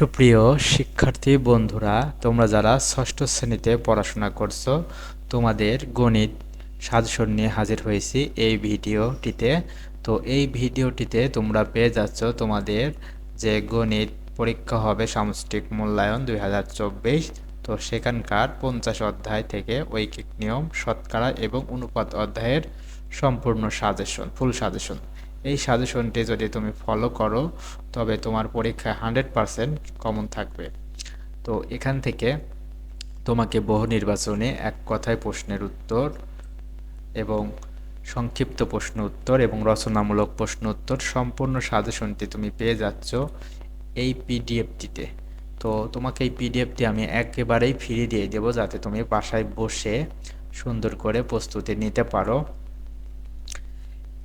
সুপ্রিয় শিক্ষার্থী বন্ধুরা, তোমরা যারা ষষ্ঠ শ্রেণীতে পড়াশোনা করছো, তোমাদের গণিত সাজেশন নিয়ে হাজির হয়েছি এই ভিডিওটিতে। তো এই ভিডিওটিতে তোমরা পেয়ে যাচ্ছ তোমাদের যে গণিত পরীক্ষা হবে সামষ্টিক মূল্যায়ন 2024। তো সেখানকার 50 অধ্যায় থেকে ঐকিক নিয়ম, শতকরা এবং অনুপাত অধ্যায়ের সম্পূর্ণ সাজেশন, ফুল সাজেশন। এই সাজেশনটি যদি তুমি ফলো করো তবে তোমার পরীক্ষায় 100% কমন থাকবে। তো এখান থেকে তোমাকে বহু নির্বাচনে এক কথায় প্রশ্নের উত্তর এবং সংক্ষিপ্ত প্রশ্ন উত্তর এবং রচনামূলক প্রশ্ন উত্তর সম্পূর্ণ সাজেশনটি তুমি পেয়ে যাচ্ছ এই পিডিএফটিতে। তো তোমাকে এই পিডিএফটি আমি একেবারেই ফ্রি দিয়ে দেবো, যাতে তুমি বাসায় বসে সুন্দর করে প্রস্তুতি নিতে পারো।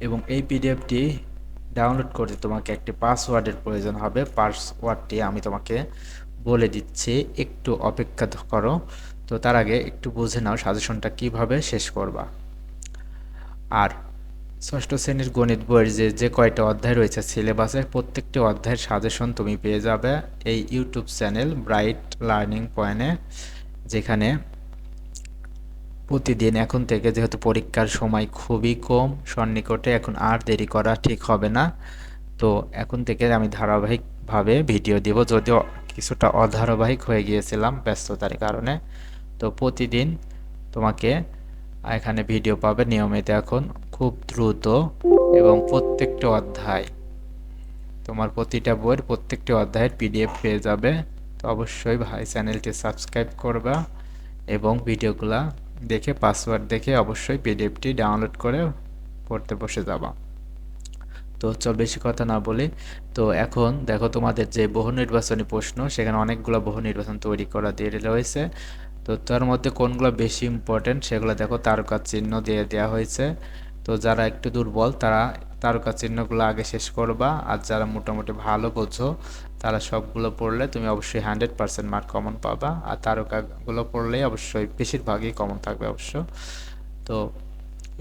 এবং এই পিডিএফটি ডাউনলোড করতে তোমাকে একটি পাসওয়ার্ডের প্রয়োজন হবে। পাসওয়ার্ডটি আমি তোমাকে বলে দিচ্ছি, একটু অপেক্ষা করো। তো তার আগে একটু বুঝে নাও সাজেশনটা কিভাবে শেষ করবা। আর ষষ্ঠ শ্রেণীর গণিত বইয়ের যে কয়টা অধ্যায় রয়েছে সিলেবাসে, প্রত্যেকটি অধ্যায়ের সাজেশন তুমি পেয়ে যাবে এই ইউটিউব চ্যানেল ব্রাইট লার্নিং পয়েন্টে, যেখানে প্রতিদিন এখন থেকে, যেহেতু পরীক্ষার সময় খুবই কম সন্নিকটে, এখন আর দেরি করা ঠিক হবে না। তো এখন থেকে আমি ধারাবাহিকভাবে ভিডিও দিব, যদিও কিছুটা অধারাবাহিক হয়ে গিয়েছিলাম ব্যস্ততার কারণে। তো প্রতিদিন তোমাকে এখানে ভিডিও পাবে নিয়মিত, এখন খুব দ্রুত। এবং প্রত্যেকটি অধ্যায়, তোমার প্রতিটা বইয়ের প্রত্যেকটি অধ্যায়ের পিডিএফ পেয়ে যাবে। তো অবশ্যই ভাই চ্যানেলটি সাবস্ক্রাইব করবা এবং ভিডিওগুলা দেখে পাসওয়ার্ড দেখে অবশ্যই পিডিএফটি ডাউনলোড করে পড়তে বসে যাবা। তো চল বেশি কথা না বলি, তো এখন দেখো তোমাদের যে বহু নির্বাচনী প্রশ্ন, সেখানে অনেকগুলো বহু নির্বাচন তৈরি করা দিয়ে রয়েছে। তো তার মধ্যে কোনগুলো বেশি ইম্পর্টেন্ট সেগুলো দেখো তারকা চিহ্ন দিয়ে দেওয়া হয়েছে। তো যারা একটু দুর্বল তারা তারকা চিহ্নগুলো আগে শেষ করবা, আর যারা মোটামুটি ভালো বোঝো তারা সবগুলো পড়লে তুমি অবশ্যই 100% মার্ক কমন পাবা। আর তারকাগুলো পড়লেই অবশ্যই বেশিরভাগই কমন থাকবে অবশ্য। তো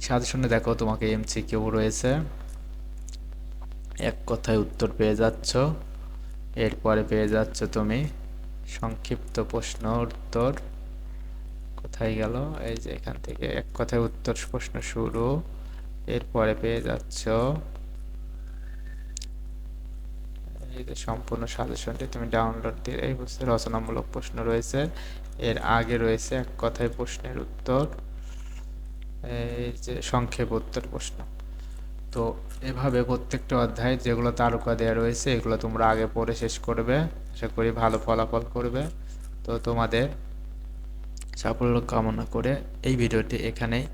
সাজেশনে দেখো তোমাকে এমসিকিউ রয়েছে, এক কথায় উত্তর পেয়ে যাচ্ছ। এরপরে পেয়ে যাচ্ছ তুমি সংক্ষিপ্ত প্রশ্ন উত্তর। কোথায় গেল? এই যে এখান থেকে এক কথায় উত্তর প্রশ্ন শুরু। এরপরে পেয়ে যাচ্ছ এই যে সম্পূর্ণ সাজেশনটি তুমি ডাউনলোড দিয়ে, এই বুঝতে রচনামূলক প্রশ্ন রয়েছে, এর আগে রয়েছে এক কথায় প্রশ্নের উত্তর, এই যে সংক্ষেপ উত্তর প্রশ্ন। তো এভাবে প্রত্যেকটা অধ্যায় যেগুলো তারকা দেওয়া রয়েছে এগুলো তোমরা আগে পড়ে শেষ করবে, আশা করি ভালো ফলাফল করবে। তো তোমাদের সাফল্য কামনা করে এই ভিডিওটি এখানেই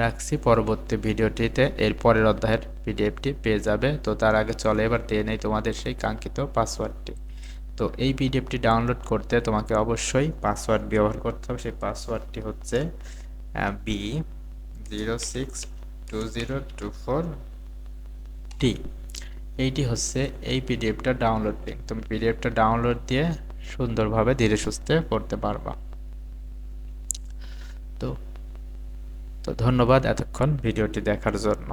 রাখছি। পরবর্তী ভিডিওটিতে এর পরের অধ্যায়ের পিডিএফটি পেয়ে যাবে। তো তার আগে চলে এবার দিয়ে নেই তোমাদের সেই কাঙ্ক্ষিত পাসওয়ার্ডটি। তো এই পিডিএফটি ডাউনলোড করতে তোমাকে অবশ্যই পাসওয়ার্ড ব্যবহার করতে হবে। সেই পাসওয়ার্ডটি হচ্ছে B062024T। এইটি হচ্ছে এই পিডিএফটা ডাউনলোড লিঙ্ক। তুমি পিডিএফটা ডাউনলোড দিয়ে সুন্দরভাবে ধীরে সুস্থে পড়তে পারবা। তো ধন্যবাদ এতক্ষণ ভিডিওটি দেখার জন্য।